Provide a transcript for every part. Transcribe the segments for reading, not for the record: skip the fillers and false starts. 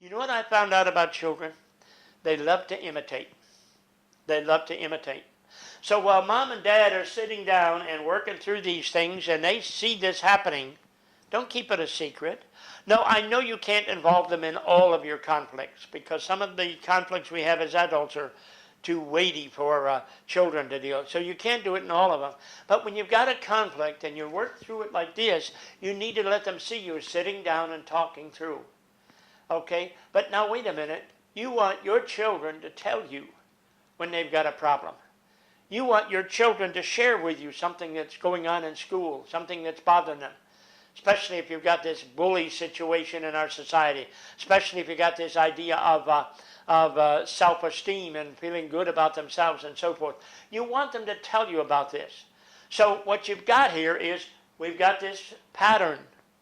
You know what I found out about children? They love to imitate. They love to imitate. So while mom and dad are sitting down and working through these things and they see this happening, don't keep it a secret. No, I know you can't involve them in all of your conflicts because some of the conflicts we have as adults are too weighty for children to deal with. So you can't do it in all of them. But when you've got a conflict and you work through it like this, you need to let them see you sitting down and talking through. Okay? But now wait a minute. You want your children to tell you when they've got a problem. You want your children to share with you something that's going on in school, something that's bothering them. Especially if you've got this bully situation in our society. Especially if you've got this idea of self-esteem and feeling good about themselves and so forth. You want them to tell you about this. So what you've got here is we've got this pattern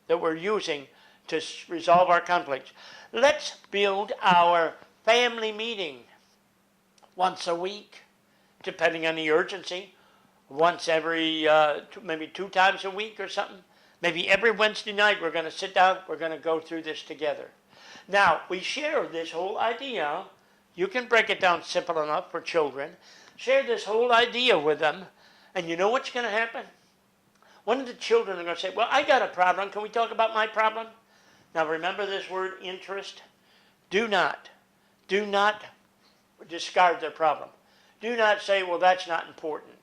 that we're using to resolve our conflicts. Let's build our family meeting once a week, depending on the urgency, once every, maybe 2 times a week or something. Maybe every Wednesday night we're going to sit down, we're going to go through this together. Now, we share this whole idea. You can break it down simple enough for children. Share this whole idea with them, and you know what's going to happen? One of the children are going to say, well, I got a problem. Can we talk about my problem? Now, remember this word interest? Do not discard their problem. Do not say, well, that's not important.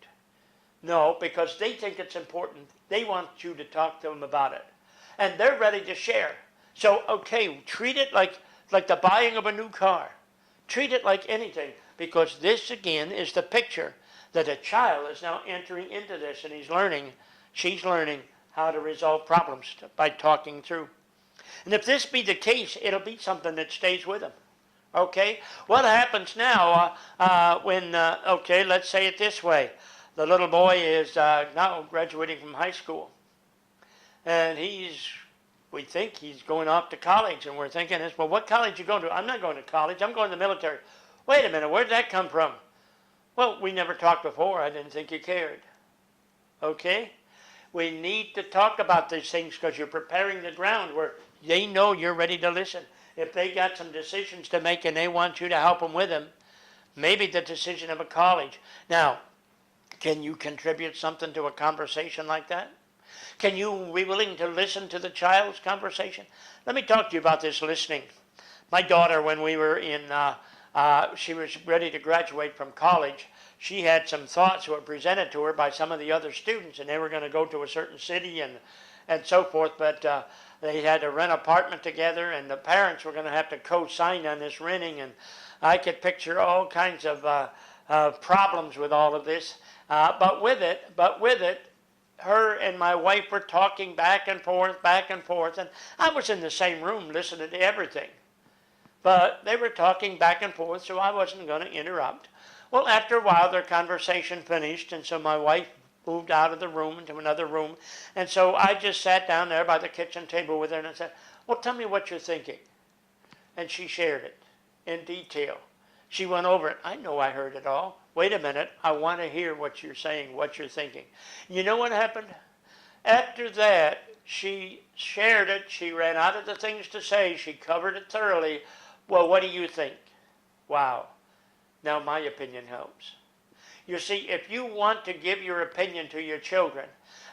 No, because they think it's important. They want you to talk to them about it. And they're ready to share. So, okay, treat it like the buying of a new car. Treat it like anything, because this, again, is the picture that a child is now entering into this, and she's learning how to resolve problems by talking through. And if this be the case, it'll be something that stays with them. Okay? What happens now okay, let's say it this way. The little boy is now graduating from high school. And we think he's going off to college. And we're thinking, well, what college you going to? I'm not going to college. I'm going to the military. Wait a minute, where'd that come from? Well, we never talked before. I didn't think you cared. Okay? We need to talk about these things because you're preparing the ground where they know you're ready to listen. If they got some decisions to make and they want you to help them with them, maybe the decision of a college. Now, can you contribute something to a conversation like that? Can you be willing to listen to the child's conversation? Let me talk to you about this listening. My daughter, when we were she was ready to graduate from college, she had some thoughts that were presented to her by some of the other students, and they were going to go to a certain city and so forth, but they had to rent an apartment together, and the parents were going to have to co-sign on this renting, and I could picture all kinds of problems with all of this. But with it, her and my wife were talking back and forth, and I was in the same room listening to everything. But they were talking back and forth, so I wasn't going to interrupt. Well, after a while, their conversation finished, and so my wife moved out of the room into another room. And so I just sat down there by the kitchen table with her and I said, well, tell me what you're thinking. And she shared it in detail. She went over it. I know I heard it all. Wait a minute. I want to hear what you're saying, what you're thinking. You know what happened? After that, she shared it. She ran out of the things to say. She covered it thoroughly. Well, what do you think? Wow. Now my opinion helps. You see, if you want to give your opinion to your children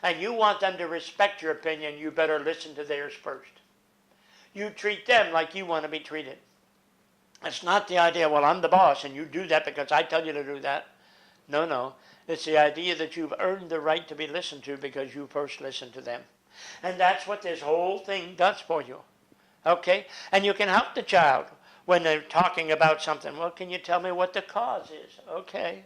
and you want them to respect your opinion, you better listen to theirs first. You treat them like you want to be treated. It's not the idea, well, I'm the boss and you do that because I tell you to do that. No. It's the idea that you've earned the right to be listened to because you first listened to them. And that's what this whole thing does for you. Okay? And you can help the child when they're talking about something. Well, can you tell me what the cause is? Okay.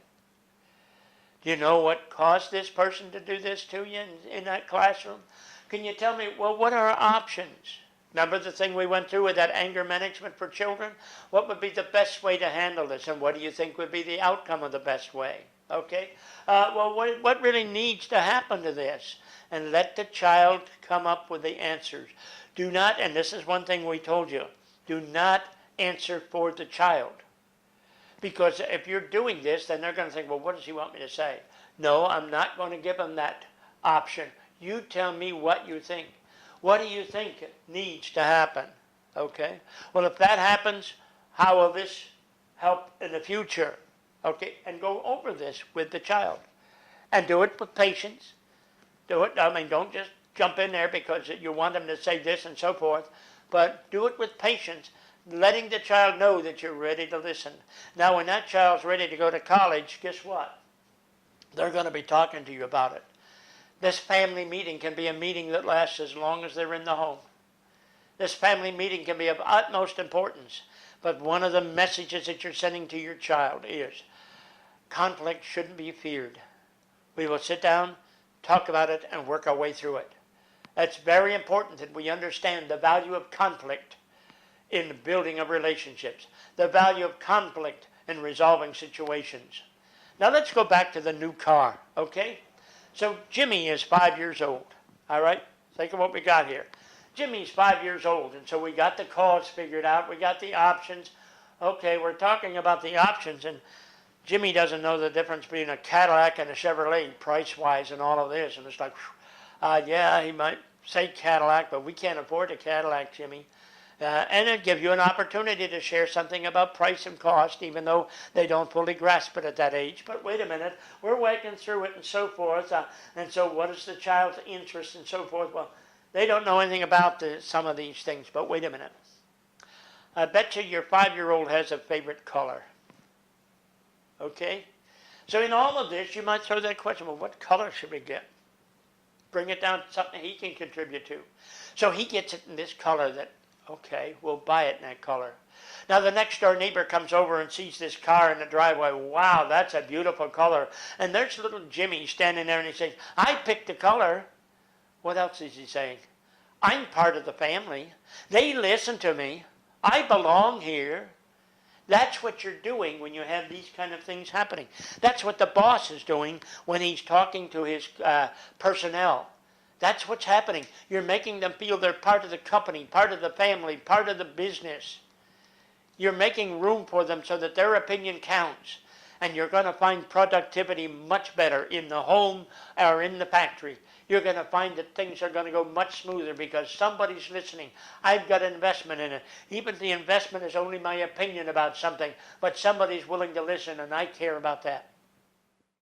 Do you know what caused this person to do this to you in that classroom? Can you tell me, well, what are our options? Remember the thing we went through with that anger management for children? What would be the best way to handle this? And what do you think would be the outcome of the best way? Okay? Well, what really needs to happen to this? And let the child come up with the answers. Do not, and this is one thing we told you, do not answer for the child. Because if you're doing this, then they're going to think, well, what does he want me to say? No, I'm not going to give them that option. You tell me what you think. What do you think needs to happen? Okay? Well, if that happens, how will this help in the future? Okay? And go over this with the child. And do it with patience. Do it, don't just jump in there because you want them to say this and so forth, but do it with patience, letting the child know that you're ready to listen. Now, when that child's ready to go to college, guess what? They're going to be talking to you about it. This family meeting can be a meeting that lasts as long as they're in the home. This family meeting can be of utmost importance, but one of the messages that you're sending to your child is conflict shouldn't be feared. We will sit down, talk about it, and work our way through it. It's very important that we understand the value of conflict in the building of relationships, the value of conflict in resolving situations. Now let's go back to the new car, okay? So Jimmy is 5 years old, all right? Think of what we got here. Jimmy's 5 years old, and so we got the costs figured out. We got the options. Okay, we're talking about the options, and Jimmy doesn't know the difference between a Cadillac and a Chevrolet, price-wise and all of this. And it's like, yeah, he might say Cadillac, but we can't afford a Cadillac, Jimmy. And it gives you an opportunity to share something about price and cost, even though they don't fully grasp it at that age. But wait a minute, we're working through it and so forth. And so what is the child's interest and so forth? Well, they don't know anything about some of these things, but wait a minute. I bet you your 5-year-old has a favorite color. Okay? So in all of this, you might throw that question, well, what color should we get? Bring it down to something he can contribute to. So he gets it in this color that, okay, we'll buy it in that color. Now the next door neighbor comes over and sees this car in the driveway. Wow, that's a beautiful color. And there's little Jimmy standing there and he says, I picked the color. What else is he saying? I'm part of the family. They listen to me. I belong here. That's what you're doing when you have these kind of things happening. That's what the boss is doing when he's talking to his personnel. That's what's happening. You're making them feel they're part of the company, part of the family, part of the business. You're making room for them so that their opinion counts. And you're going to find productivity much better in the home or in the factory. You're going to find that things are going to go much smoother because somebody's listening. I've got an investment in it. Even if the investment is only my opinion about something, but somebody's willing to listen, and I care about that.